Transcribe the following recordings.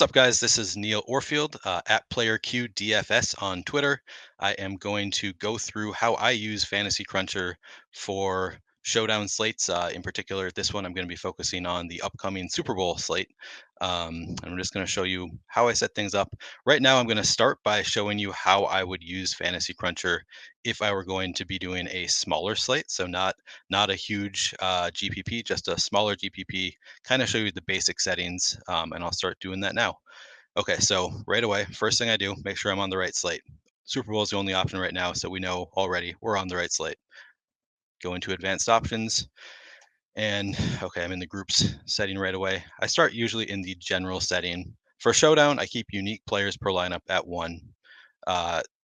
What's up, guys? This is Neil Orfield at PlayerQDFS on Twitter. I am going to go through how I use Fantasy Cruncher for Showdown slates. In particular, this one I'm going to be focusing on the upcoming Super Bowl slate. I'm just going to show you how I set things up. Right now, I'm going to start by showing you how I would use Fantasy Cruncher if I were going to be doing a smaller slate. So not a huge GPP, just a smaller GPP, kind of show you the basic settings, and I'll start doing that now. Okay, so right away, first thing I do, make sure I'm on the right slate. Super Bowl is the only option right now, so we know already we're on the right slate. Go into advanced options, and okay, I'm in the groups setting right away. I start usually in the general setting. For Showdown, I keep unique players per lineup at 1.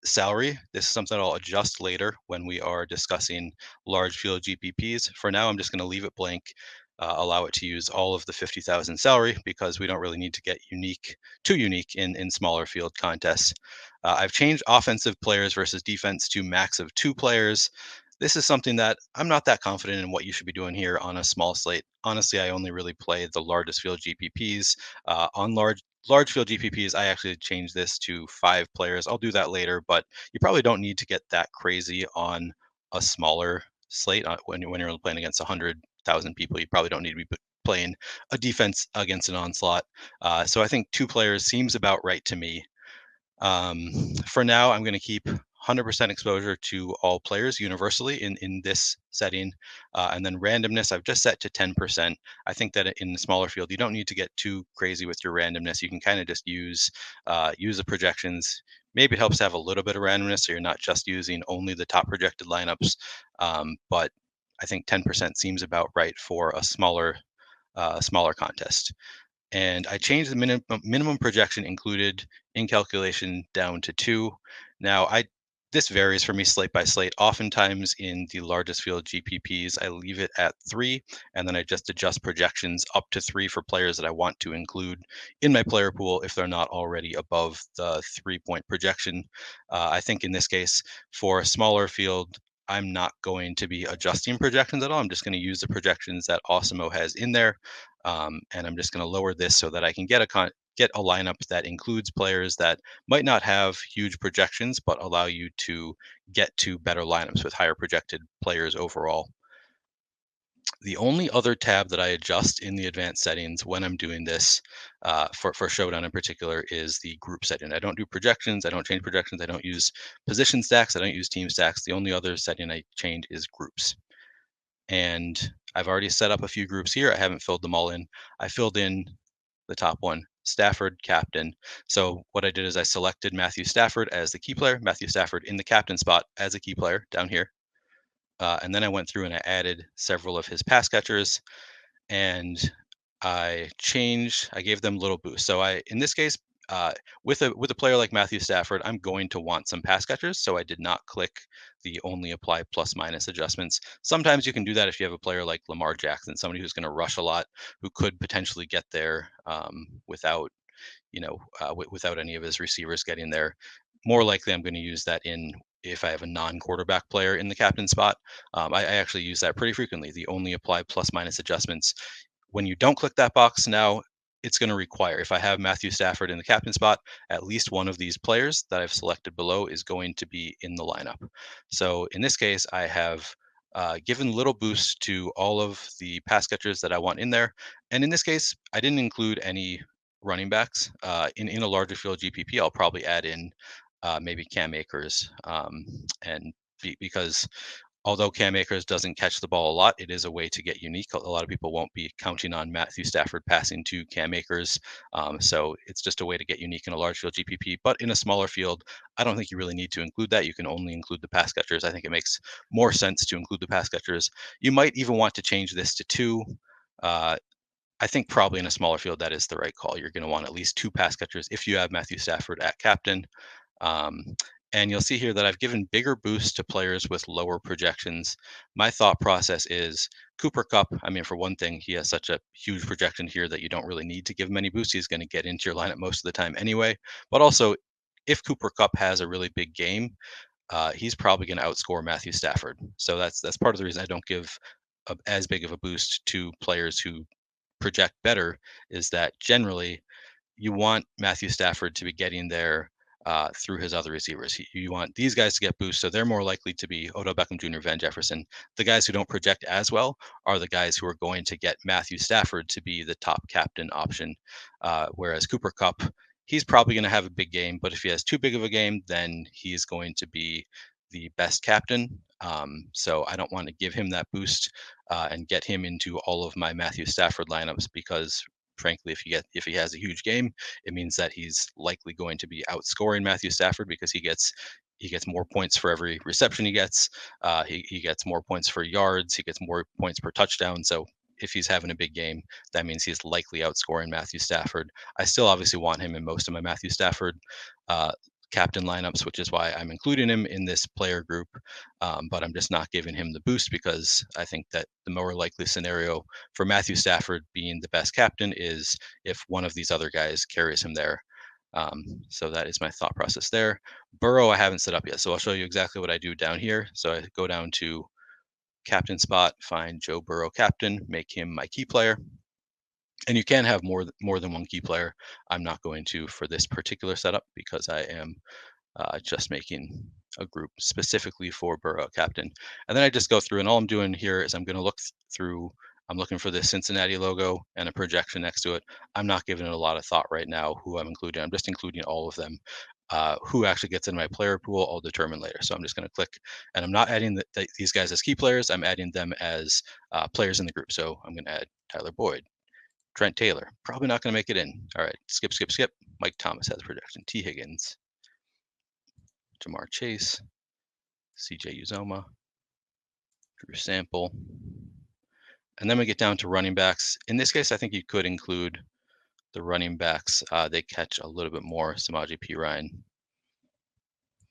Salary, this is something I'll adjust later when we are discussing large field GPPs. For now, I'm just going to leave it blank, allow it to use all of the 50,000 salary because we don't really need to get too unique in smaller field contests. I've changed offensive players versus defense to max of 2 players. This is something that I'm not that confident in what you should be doing here on a small slate. Honestly, I only really play the largest field GPPs. On large field GPPs, I actually changed this to 5 players. I'll do that later, but you probably don't need to get that crazy on a smaller slate. When you're playing against 100,000 people, you probably don't need to be playing a defense against an onslaught. So I think 2 players seems about right to me. For now, I'm going to keep 100% exposure to all players universally in this setting. And then randomness, I've just set to 10%. I think that in the smaller field, you don't need to get too crazy with your randomness. You can kind of just use the projections. Maybe it helps to have a little bit of randomness so you're not just using only the top projected lineups. But I think 10% seems about right for a smaller contest. And I changed the minimum projection included in calculation down to 2. Now, this varies for me slate by slate. Oftentimes in the largest field GPPs, I leave it at 3, and then I just adjust projections up to 3 for players that I want to include in my player pool if they're not already above the 3-point projection. I think in this case, for a smaller field, I'm not going to be adjusting projections at all. I'm just going to use the projections that Awesemo has in there. And I'm just going to lower this so that I can get a lineup that includes players that might not have huge projections, but allow you to get to better lineups with higher projected players overall. The only other tab that I adjust in the advanced settings when I'm doing this for Showdown in particular is the group setting. I don't do projections. I don't change projections. I don't use position stacks. I don't use team stacks. The only other setting I change is groups. And I've already set up a few groups here. I haven't filled them all in. I filled in the top one, Stafford, captain. So what I did is I selected Matthew Stafford as the key player, Matthew Stafford in the captain spot as a key player down here. And then I went through and I added several of his pass catchers, and I gave them little boosts. So in this case, with a player like Matthew Stafford, I'm going to want some pass catchers. So I did not click the only apply plus minus adjustments. Sometimes you can do that if you have a player like Lamar Jackson, somebody who's going to rush a lot, who could potentially get there without without any of his receivers getting there. More likely, I'm going to use that if I have a non-quarterback player in the captain spot. I actually use that pretty frequently. The only apply plus minus adjustments. When you don't click that box now, it's going to require, if I have Matthew Stafford in the captain spot, at least one of these players that I've selected below is going to be in the lineup. So in this case, I have given little boosts to all of the pass catchers that I want in there. And in this case, I didn't include any running backs. In a larger field GPP, I'll probably add in maybe Cam Akers, because although Cam Akers doesn't catch the ball a lot, it is a way to get unique. A lot of people won't be counting on Matthew Stafford passing to Cam Akers. So it's just a way to get unique in a large field GPP. But in a smaller field, I don't think you really need to include that. You can only include the pass catchers. I think it makes more sense to include the pass catchers. You might even want to change this to 2. I think probably in a smaller field, that is the right call. You're going to want at least 2 pass catchers if you have Matthew Stafford at captain. And you'll see here that I've given bigger boosts to players with lower projections. My thought process is Cooper Kupp. I mean, for one thing, he has such a huge projection here that you don't really need to give him any boosts. He's going to get into your lineup most of the time anyway. But also, if Cooper Kupp has a really big game, he's probably going to outscore Matthew Stafford. So that's part of the reason I don't give as big of a boost to players who project better, is that generally you want Matthew Stafford to be getting there through his other receivers. You want these guys to get boosts, so they're more likely to be Odell Beckham Jr., Van Jefferson. The guys who don't project as well are the guys who are going to get Matthew Stafford to be the top captain option, whereas Cooper Kupp, he's probably going to have a big game, but if he has too big of a game, then he's going to be the best captain. So I don't want to give him that boost and get him into all of my Matthew Stafford lineups because frankly, if he has a huge game, it means that he's likely going to be outscoring Matthew Stafford because he gets more points for every reception he gets. He gets more points for yards. He gets more points per touchdown. So if he's having a big game, that means he's likely outscoring Matthew Stafford. I still obviously want him in most of my Matthew Stafford uh, captain lineups, which is why I'm including him in this player group. But I'm just not giving him the boost because I think that the more likely scenario for Matthew Stafford being the best captain is if one of these other guys carries him there. So that is my thought process there. Burrow, I haven't set up yet, so I'll show you exactly what I do down here. So I go down to captain spot, find Joe Burrow captain, make him my key player. And you can have more than one key player. I'm not going to for this particular setup because I am just making a group specifically for Burrow captain. And then I just go through, and all I'm doing here is I'm going to look through. I'm looking for the Cincinnati logo and a projection next to it. I'm not giving it a lot of thought right now who I'm including. I'm just including all of them. Who actually gets in my player pool, I'll determine later. So I'm just going to click, and I'm not adding these guys as key players. I'm adding them as players in the group. So I'm going to add Tyler Boyd, Trent Taylor. Probably not going to make it in. All right, skip, skip, skip. Mike Thomas has projection. T. Higgins, Jamar Chase, CJ Uzoma, Drew Sample. And then we get down to running backs. In this case, I think you could include the running backs. They catch a little bit more. Samaje Perine,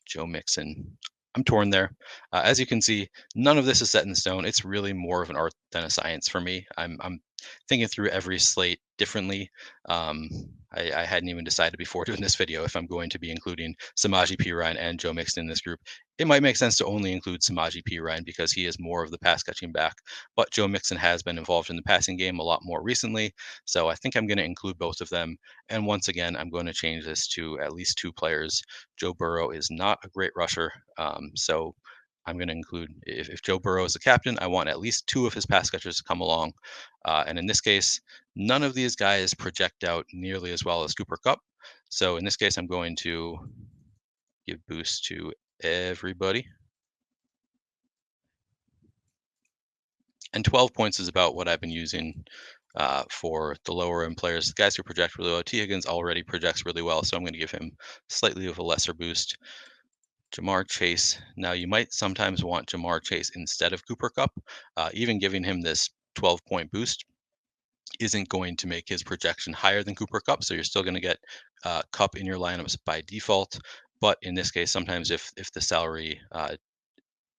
Joe Mixon. I'm torn there. As you can see, none of this is set in stone. It's really more of an art than a science for me. I'm thinking through every slate differently. I hadn't even decided before doing this video if I'm going to be including Samaje Perine and Joe Mixon in this group. It might make sense to only include Samaje Perine because he is more of the pass catching back, but Joe Mixon has been involved in the passing game a lot more recently. So I think I'm going to include both of them. And once again, I'm going to change this to at least 2 players. Joe Burrow is not a great rusher. So I'm going to include, if Joe Burrow is the captain, I want at least 2 of his pass catchers to come along. And in this case, none of these guys project out nearly as well as Cooper Kupp. So in this case, I'm going to give boost to everybody. And 12 points is about what I've been using for the lower end players. The guys who project really well, T. Higgins already projects really well, so I'm going to give him slightly of a lesser boost. Jamar Chase. Now, you might sometimes want Jamar Chase instead of Cooper Kupp. Even giving him this 12-point boost isn't going to make his projection higher than Cooper Kupp, so you're still going to get Kupp in your lineups by default. But in this case, sometimes if the salary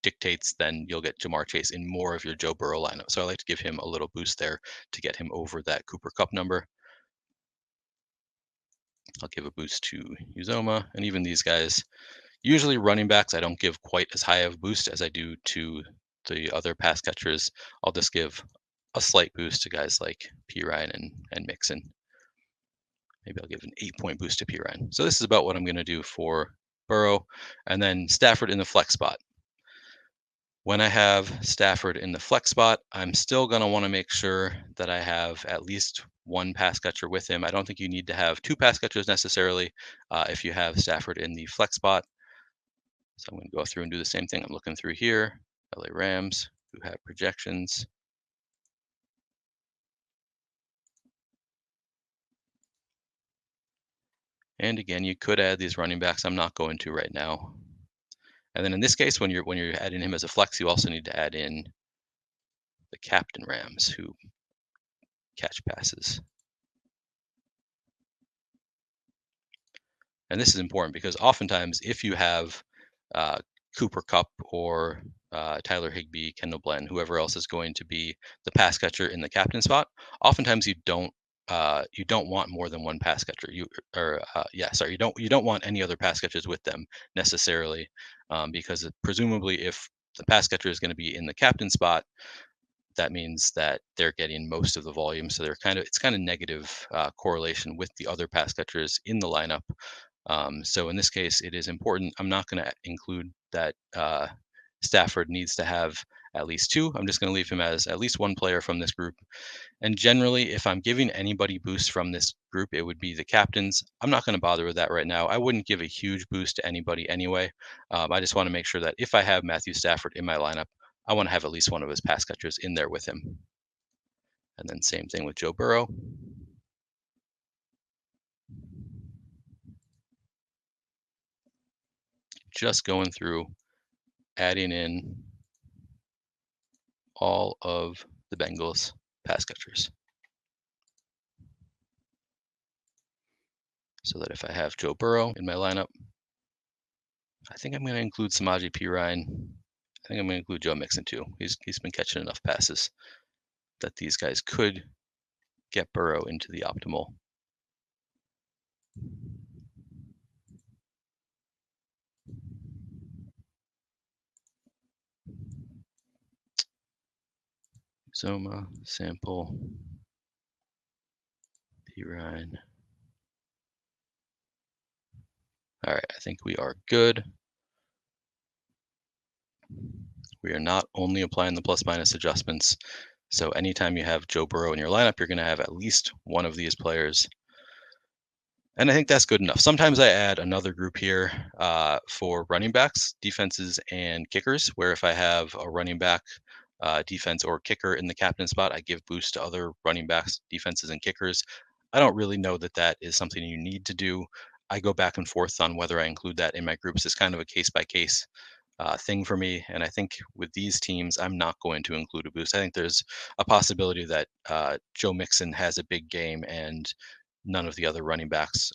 dictates, then you'll get Jamar Chase in more of your Joe Burrow lineup. So I like to give him a little boost there to get him over that Cooper Kupp number. I'll give a boost to Uzoma, and even these guys. Usually running backs, I don't give quite as high of a boost as I do to the other pass catchers. I'll just give a slight boost to guys like Perine and Mixon. Maybe I'll give an 8-point boost to Perine. So this is about what I'm going to do for Burrow. And then Stafford in the flex spot. When I have Stafford in the flex spot, I'm still going to want to make sure that I have at least 1 pass catcher with him. I don't think you need to have 2 pass catchers necessarily if you have Stafford in the flex spot. So I'm going to go through and do the same thing. I'm looking through here, LA Rams, who have projections. And again, you could add these running backs. I'm not going to right now. And then in this case, when you're adding him as a flex, you also need to add in the captain Rams who catch passes. And this is important because oftentimes if you have Cooper Kupp or Tyler Higbee, Kendall Bland, whoever else is going to be the pass catcher in the captain spot, oftentimes you don't want more than 1 pass catcher. You don't want any other pass catchers with them necessarily, because presumably if the pass catcher is going to be in the captain spot, that means that they're getting most of the volume. So it's kind of negative correlation with the other pass catchers in the lineup. So in this case, it is important. I'm not going to include that Stafford needs to have at least two. I'm just going to leave him as at least one player from this group. And generally, if I'm giving anybody boosts from this group, it would be the captains. I'm not going to bother with that right now. I wouldn't give a huge boost to anybody anyway. I just want to make sure that if I have Matthew Stafford in my lineup, I want to have at least one of his pass catchers in there with him. And then same thing with Joe Burrow. Just going through, adding in all of the Bengals pass catchers. So that if I have Joe Burrow in my lineup, I think I'm going to include Samaje Perine. I think I'm going to include Joe Mixon too. He's been catching enough passes that these guys could get Burrow into the optimal. Zoma, sample, Perine. All right, I think we are good. We are not only applying the plus minus adjustments. So anytime you have Joe Burrow in your lineup, you're going to have at least one of these players. And I think that's good enough. Sometimes I add another group here for running backs, defenses, and kickers, where if I have a running back, defense, or kicker in the captain spot, I give boost to other running backs, defenses, and kickers. I don't really know that that is something you need to do. I go back and forth on whether I include that in my groups. It's kind of a case by case thing for me. And I think with these teams, I'm not going to include a boost. I think there's a possibility that Joe Mixon has a big game and none of the other running backs,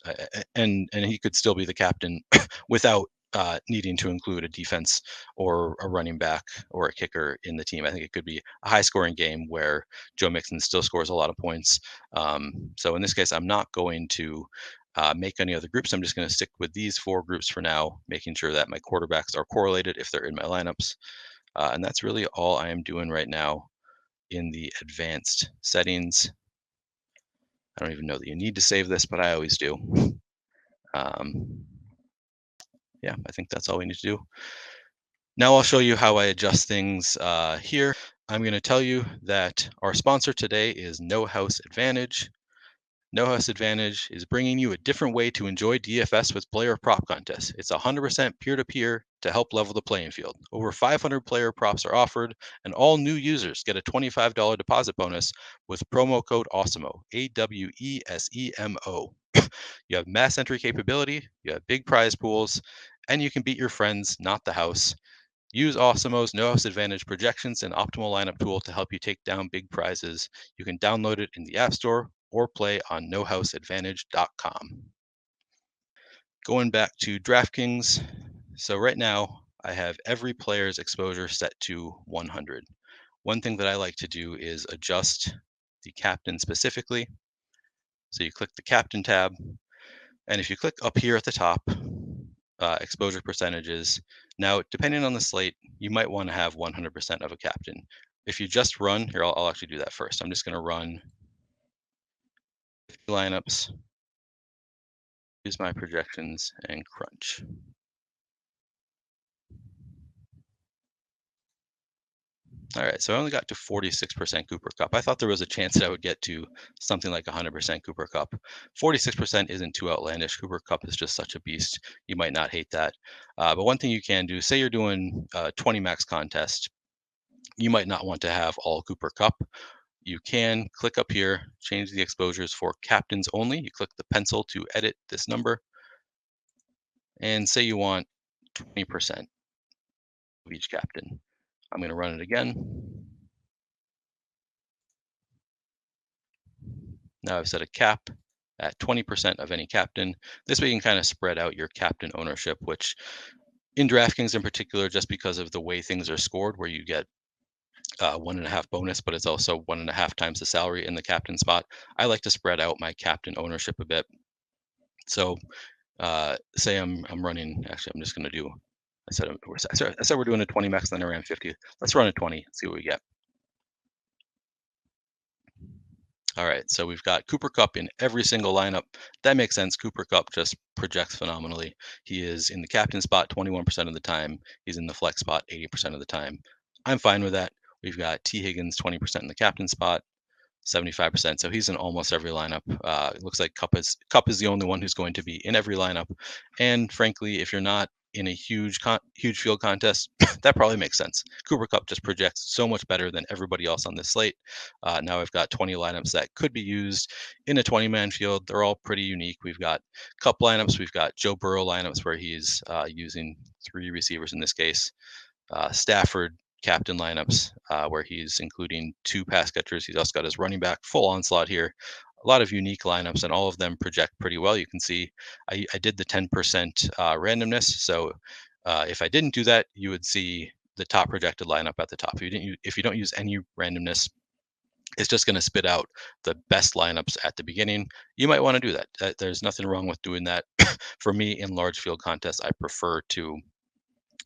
and he could still be the captain without needing to include a defense or a running back or a kicker in the team. I think it could be a high scoring game where Joe Mixon still scores a lot of points. So in this case, I'm not going to make any other groups. I'm just going to stick with these four groups for now, making sure that my quarterbacks are correlated if they're in my lineups. And that's really all I am doing right now in the advanced settings. I don't even know that you need to save this, but I always do. Yeah, I think that's all we need to do. Now I'll show you how I adjust things here. I'm going to tell you that our sponsor today is No House Advantage. No House Advantage is bringing you a different way to enjoy DFS with player prop contests. It's 100% peer-to-peer to help level the playing field. Over 500 player props are offered, and all new users get a $25 deposit bonus with promo code Awesemo, AWESEMO. You have mass entry capability, you have big prize pools, and you can beat your friends, not the house. Use Awesemo's No House Advantage projections and optimal lineup tool to help you take down big prizes. You can download it in the App Store or play on nohouseadvantage.com. Going back to DraftKings. So right now I have every player's exposure set to 100. One thing that I like to do is adjust the captain specifically. So you click the captain tab, and if you click up here at the top, exposure percentages. Now, depending on the slate, you might want to have 100% of a captain. If you just run, here, I'll actually do that first. I'm just going to run 50 lineups, use my projections, and crunch. All right, so I only got to 46% Cooper Cup. I thought there was a chance that I would get to something like 100% Cooper Cup. 46% isn't too outlandish. Cooper Cup is just such a beast. You might not hate that. But one thing you can do, say you're doing a 20 max contest, you might not want to have all Cooper Cup. You can click up here, change the exposures for captains only. You click the pencil to edit this number, and say you want 20% of each captain. I'm going to run it again. Now I've set a cap at 20% of any captain. This way you can kind of spread out your captain ownership, which in DraftKings in particular, just because of the way things are scored, where you get 1.5 bonus, but it's also 1.5 times the salary in the captain spot. I like to spread out my captain ownership a bit. So say I'm running, actually, I'm just going to do, I said we're doing a 20 max, then I ran 50. Let's run a 20, see what we get. All right, so we've got Cooper Cup in every single lineup. That makes sense. Cooper Cup just projects phenomenally. He is in the captain spot 21% of the time. He's in the flex spot 80% of the time. I'm fine with that. We've got T. Higgins 20% in the captain spot, 75%. So he's in almost every lineup. It looks like Cup is the only one who's going to be in every lineup. And frankly, if you're not in a huge field contest, that probably makes sense. Cooper Cup just projects so much better than everybody else on this slate. Now I've got 20 lineups that could be used in a 20-man field. They're all pretty unique. We've got Cup lineups. We've got Joe Burrow lineups where he's using 3 receivers in this case. Stafford captain lineups where he's including 2 pass catchers. He's also got his running back full onslaught here. A lot of unique lineups, and all of them project pretty well. You can see I did the 10% randomness. So if I didn't do that, you would see the top projected lineup at the top. If you don't use any randomness, it's just going to spit out the best lineups at the beginning. You might want to do that. There's nothing wrong with doing that. For me, in large field contests, I prefer to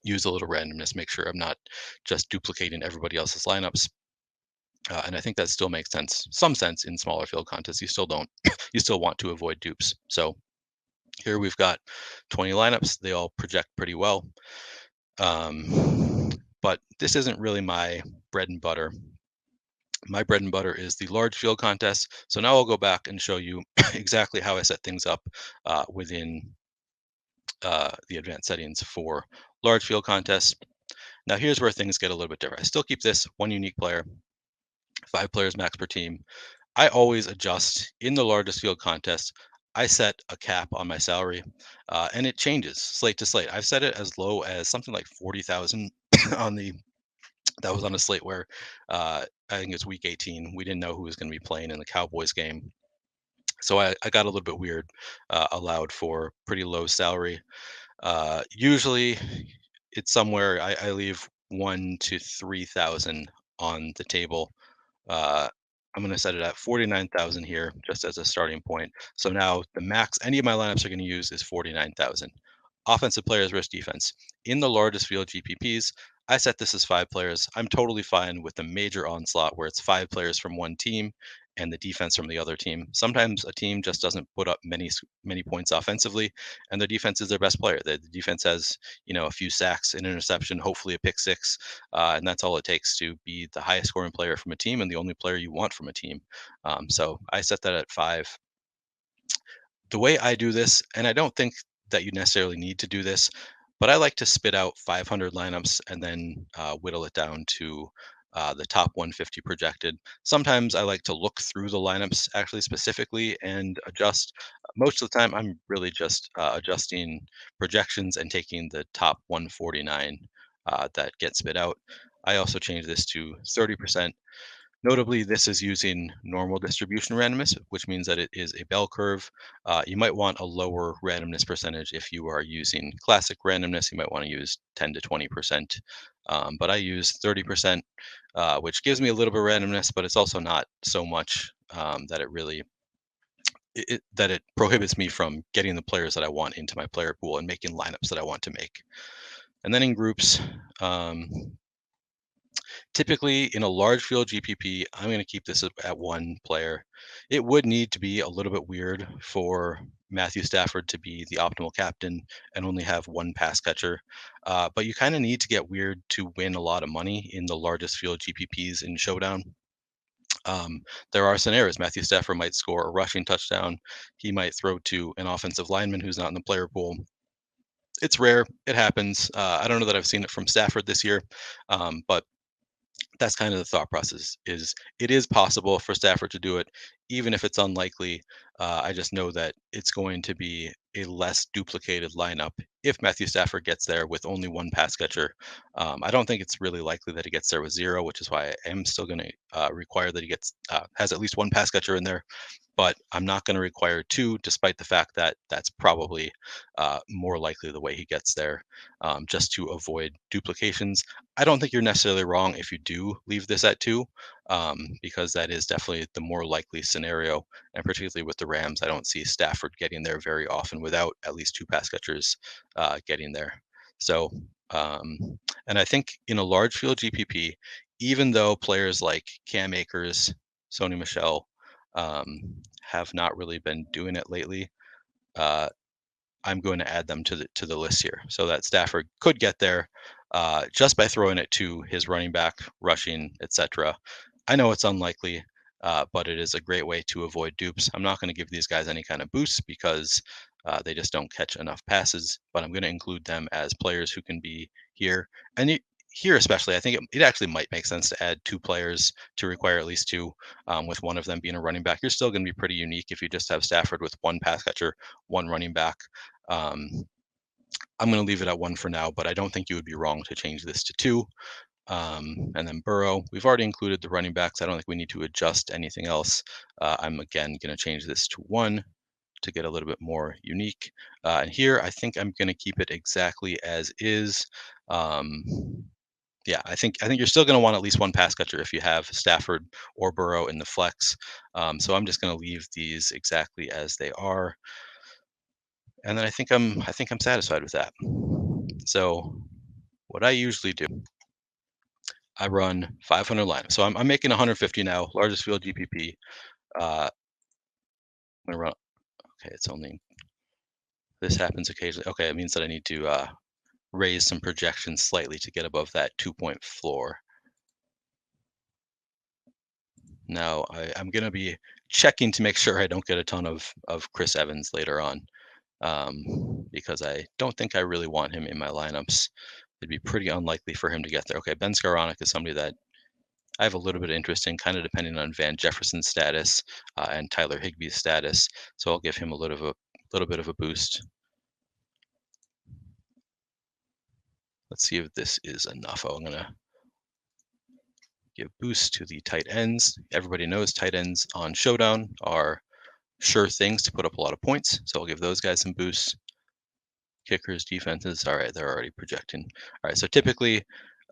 use a little randomness, make sure I'm not just duplicating everybody else's lineups. And I think that still makes some sense in smaller field contests. You still don't, you still want to avoid dupes. So here we've got 20 lineups. They all project pretty well. But this isn't really my bread and butter. My bread and butter is the large field contest. So now I'll go back and show you exactly how I set things up within the advanced settings for large field contests. Now here's where things get a little bit different. I still keep this one unique player, 5 players max per team. I always adjust in the largest field contest. I set a cap on my salary, and it changes slate to slate. I've set it as low as something like 40,000 on the. That was on a slate where I think it's week 18. We didn't know who was going to be playing in the Cowboys game, so I got a little bit weird. Allowed for pretty low salary. Usually, it's somewhere I leave 1 to 3,000 on the table. Uh, I'm going to set it at 49,000 here just as a starting point. So now the max any of my lineups are going to use is 49,000. Offensive players versus defense. In the largest field GPPs, I set this as 5 players. I'm totally fine with the major onslaught where it's 5 players from one team and the defense from the other team. Sometimes a team just doesn't put up many points offensively, and their defense is their best player. The defense has a few sacks, an interception, hopefully a pick six, and that's all it takes to be the highest scoring player from a team and the only player you want from a team. So I set that at 5. The way I do this, and I don't think that you necessarily need to do this, but I like to spit out 500 lineups and then whittle it down to the top 150 projected. Sometimes I like to look through the lineups actually specifically and adjust. Most of the time, I'm really just adjusting projections and taking the top 149 that get spit out. I also change this to 30%. Notably, this is using normal distribution randomness, which means that it is a bell curve. You might want a lower randomness percentage if you are using classic randomness. You might want to use 10 to 20%. But I use 30%, which gives me a little bit of randomness, but it's also not so much that that it prohibits me from getting the players that I want into my player pool and making lineups that I want to make. And then in groups, um, typically, in a large field GPP, I'm going to keep this at 1 player. It would need to be a little bit weird for Matthew Stafford to be the optimal captain and only have 1 pass catcher. But you kind of need to get weird to win a lot of money in the largest field GPPs in Showdown. There are scenarios. Matthew Stafford might score a rushing touchdown. He might throw to an offensive lineman who's not in the player pool. It's rare. It happens. I don't know that I've seen it from Stafford this year, but that's kind of the thought process. It is possible for Stafford to do it, even if it's unlikely. I just know that it's going to be a less duplicated lineup if Matthew Stafford gets there with only 1 pass catcher. I don't think it's really likely that he gets there with 0, which is why I am still going to require that he has at least 1 pass catcher in there, but I'm not going to require 2, despite the fact that that's probably more likely the way he gets there, just to avoid duplications. I don't think you're necessarily wrong if you do leave this at 2, because that is definitely the more likely scenario. And particularly with the Rams, I don't see Stafford getting there very often without at least 2 pass catchers getting there. So, um, and I think in a large field GPP, even though players like Cam Akers, Sony Michelle, have not really been doing it lately. Uh, I'm going to add them to the list here so that Stafford could get there just by throwing it to his running back, rushing, etc. I know it's unlikely, but it is a great way to avoid dupes. I'm not going to give these guys any kind of boosts because they just don't catch enough passes, but I'm going to include them as players who can be here. And here, especially, I think it actually might make sense to add two players to require at least two, with one of them being a running back. You're still going to be pretty unique if you just have Stafford with one pass catcher, one running back. Um, I'm going to leave it at one for now, but I don't think you would be wrong to change this to two. And then Burrow, we've already included the running backs. I don't think we need to adjust anything else. I'm again going to change this to one to get a little bit more unique. And here, I think I'm going to keep it exactly as is. Um, yeah, I think you're still going to want at least one pass catcher if you have Stafford or Burrow in the flex. So I'm just going to leave these exactly as they are, and then I think I'm satisfied with that. So what I usually do, I run 500 lineups. So I'm making 150 now, largest field GPP. I'm gonna run. Okay, it's only this happens occasionally. Okay, it means that I need to raise some projections slightly to get above that 2 point floor. Now I'm gonna be checking to make sure I don't get a ton of Chris Evans later on, because I don't think I really want him in my lineups. It'd be pretty unlikely for him to get there. Okay, Ben Skowronek is somebody that I have a little bit of interest in, kind of depending on Van Jefferson's status and Tyler Higbee's status. So I'll give him a little bit of a boost. Let's see if this is enough. Oh, I'm gonna give boost to the tight ends. Everybody knows tight ends on Showdown are sure things to put up a lot of points. So I'll give those guys some boosts. Kickers, defenses. All right, they're already projecting. All right, so typically,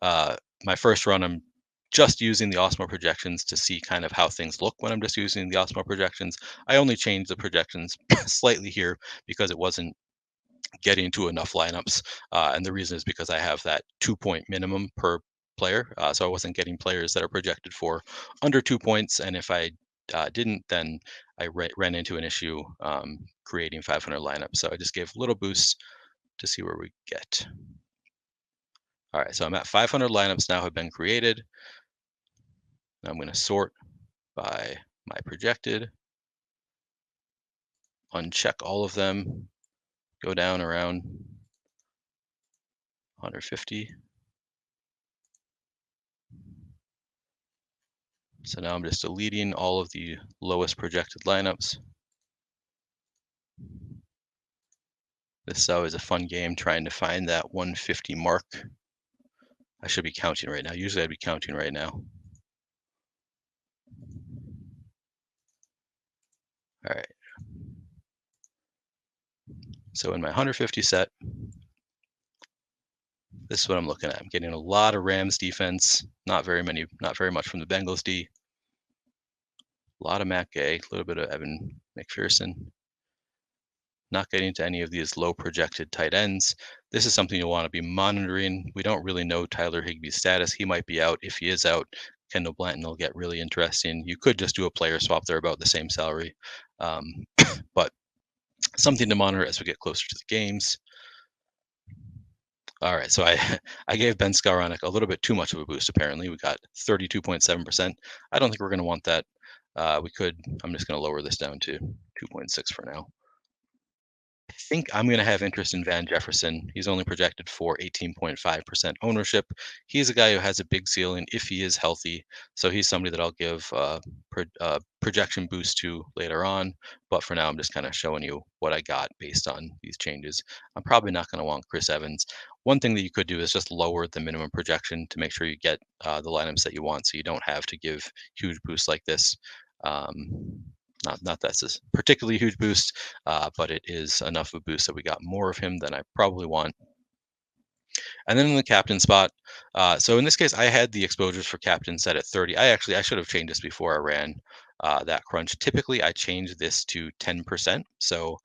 my first run, I'm just using the Awesemo projections to see kind of how things look when I'm just using the Awesemo projections. I only changed the projections slightly here because it wasn't getting to enough lineups, and the reason is because I have that 2 point minimum per player, so I wasn't getting players that are projected for under 2 points, and if I didn't, then I ran into an issue creating 500 lineups. So I just gave little boosts to see where we get. All right, so I'm at 500 lineups now have been created. Now I'm going to sort by my projected, uncheck all of them, go down around 150. So now I'm just deleting all of the lowest projected lineups. This is always a fun game trying to find that 150 mark. I should be counting right now. Usually I'd be counting right now. All right. So in my 150 set, this is what I'm looking at. I'm getting a lot of Rams defense, not very much from the Bengals D. A lot of Matt Gay, a little bit of Evan McPherson. Not getting to any of these low projected tight ends. This is something you'll want to be monitoring. We don't really know Tyler Higbee's status. He might be out. If he is out, Kendall Blanton will get really interesting. You could just do a player swap. They're about the same salary. But something to monitor as we get closer to the games. All right, so I I gave Ben Skowronek a little bit too much of a boost. Apparently, we got 32.7%. I don't think we're going to want that. I'm just going to lower this down to 2.6 for now. I think I'm going to have interest in Van Jefferson. He's only projected for 18.5% ownership. He's a guy who has a big ceiling if he is healthy. So he's somebody that I'll give projection boost to later on. But for now, I'm just kind of showing you what I got based on these changes. I'm probably not going to want Chris Evans. One thing that you could do is just lower the minimum projection to make sure you get the lineups that you want, so you don't have to give huge boosts like this. Not that's a particularly huge boost, but it is enough of a boost that we got more of him than I probably want. And then in the captain spot, so in this case, I had the exposures for captain set at 30. I should have changed this before I ran that crunch. Typically, I change this to 10%. So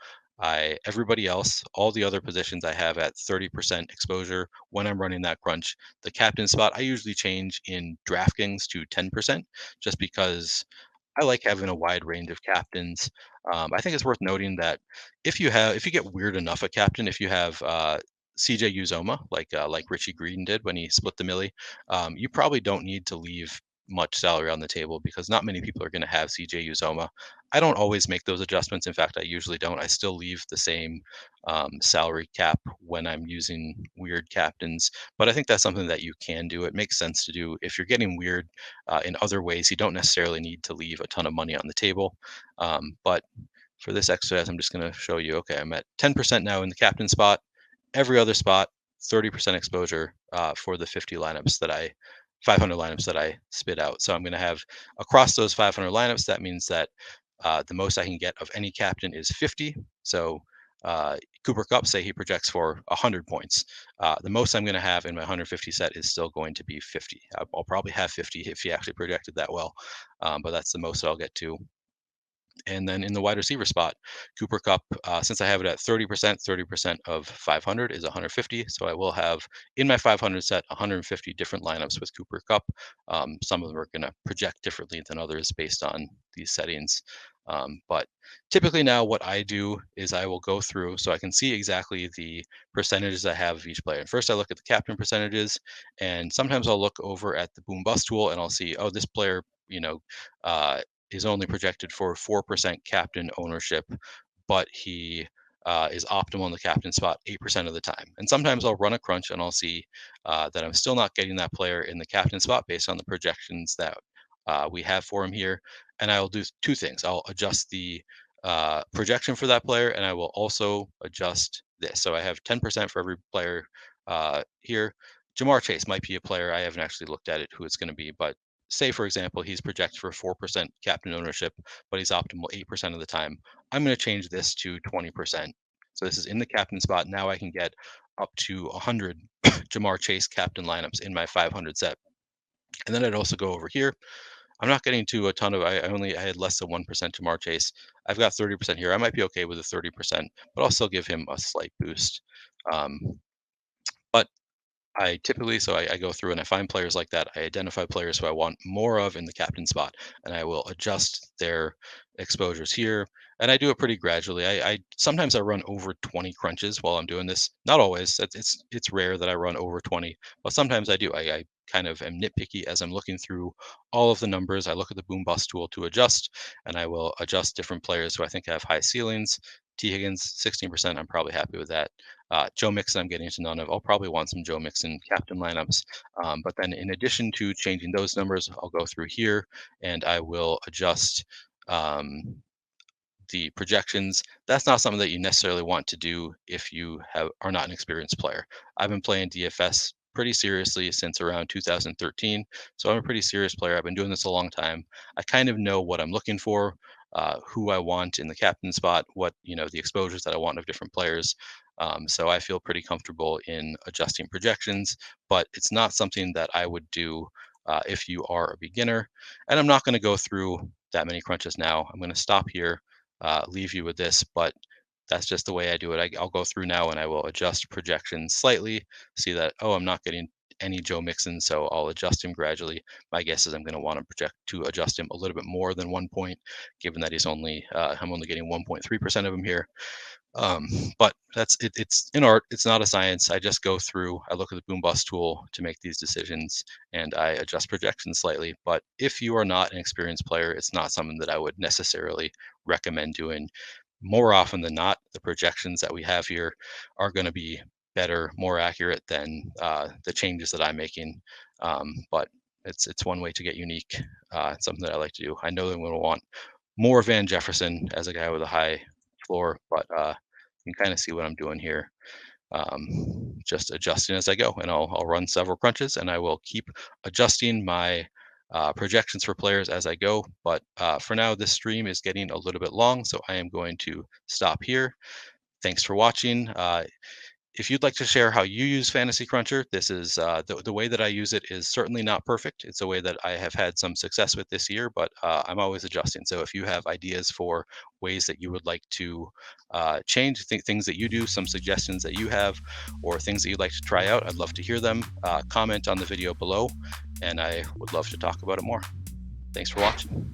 everybody else, all the other positions I have at 30% exposure when I'm running that crunch. The captain spot, I usually change in DraftKings to 10%, just because I like having a wide range of captains. I think it's worth noting that if you get weird enough a captain, if you have CJ Uzoma, like Richie Green did when he split the millie, you probably don't need to leave much salary on the table because not many people are going to have CJ Uzoma. I don't always make those adjustments. In fact, I usually don't. I still leave the same salary cap when I'm using weird captains. But I think that's something that you can do. It makes sense to do if you're getting weird in other ways. You don't necessarily need to leave a ton of money on the table. But for this exercise, I'm just going to show you. Okay, I'm at 10% now in the captain spot. Every other spot, 30% exposure for the 500 lineups that I spit out. So I'm going to have across those 500 lineups. That means that the most I can get of any captain is 50. So Cooper Kupp, say he projects for 100 points. The most I'm going to have in my 150 set is still going to be 50. I'll probably have 50 if he actually projected that well, but that's the most I'll get to. And then in the wide receiver spot, Cooper Kupp, since I have it at 30% of 500 is 150. So I will have in my 500 set 150 different lineups with Cooper Kupp. Some of them are going to project differently than others based on these settings. But typically now what I do is I will go through so I can see exactly the percentages I have of each player. And first I look at the captain percentages, and sometimes I'll look over at the boom bust tool and I'll see, oh, this player, uh, is only projected for 4% captain ownership, but he is optimal in the captain spot 8% of the time. And sometimes I'll run a crunch and I'll see that I'm still not getting that player in the captain spot based on the projections that we have for him here. And I will do two things. I'll adjust the projection for that player, and I will also adjust this. So I have 10% for every player here. Jamar Chase might be a player I haven't actually looked at it who it's going to be, but say for example he's projected for 4% captain ownership, but he's optimal 8% of the time. I'm going to change this to 20%. So this is in the captain spot. Now I can get up to 100 Jamar Chase captain lineups in my 500 set. And then I'd also go over here. I'm not getting to a ton of. I had less than 1% Jamar Chase. I've got 30% here. I might be okay with a 30%, but I'll still give him a slight boost. Um, but I go through and I find players like that. I identify players who I want more of in the captain spot, and I will adjust their exposures here. And I do it pretty gradually. I sometimes I run over 20 crunches while I'm doing this. Not always. It's rare that I run over 20, but sometimes I do. I kind of am nitpicky as I'm looking through all of the numbers. I look at the boom bust tool to adjust, and I will adjust different players who I think have high ceilings. T. Higgins, 16%. I'm probably happy with that. Joe Mixon, I'm getting to none of. I'll probably want some Joe Mixon captain lineups. But then in addition to changing those numbers, I'll go through here and I will adjust the projections. That's not something that you necessarily want to do if you are not an experienced player. I've been playing DFS pretty seriously since around 2013. So I'm a pretty serious player. I've been doing this a long time. I kind of know what I'm looking for, who I want in the captain spot, what, the exposures that I want of different players. So I feel pretty comfortable in adjusting projections, but it's not something that I would do if you are a beginner. And I'm not going to go through that many crunches now. I'm going to stop here, leave you with this, but that's just the way I do it. I'll go through now and I will adjust projections slightly, see that, oh, I'm not getting any Joe Mixon, so I'll adjust him gradually. My guess is I'm going to want to adjust him a little bit more than 1 point, given that I'm only getting 1.3% of him here. But that's it. It's an art. It's not a science. I just go through. I look at the boom bust tool to make these decisions, and I adjust projections slightly. But if you are not an experienced player, it's not something that I would necessarily recommend doing. More often than not, the projections that we have here are going to be better, more accurate than the changes that I'm making. But it's one way to get unique. It's something that I like to do. I know that I'm going to want more Van Jefferson as a guy with a high floor, but you can kind of see what I'm doing here. Just adjusting as I go, and I'll run several crunches, and I will keep adjusting my projections for players as I go. But for now, this stream is getting a little bit long, so I am going to stop here. Thanks for watching. If you'd like to share how you use Fantasy Cruncher, this is the way that I use it is certainly not perfect. It's a way that I have had some success with this year, but I'm always adjusting. So if you have ideas for ways that you would like to change things that you do, some suggestions that you have, or things that you'd like to try out, I'd love to hear them. Comment on the video below, and I would love to talk about it more. Thanks for watching.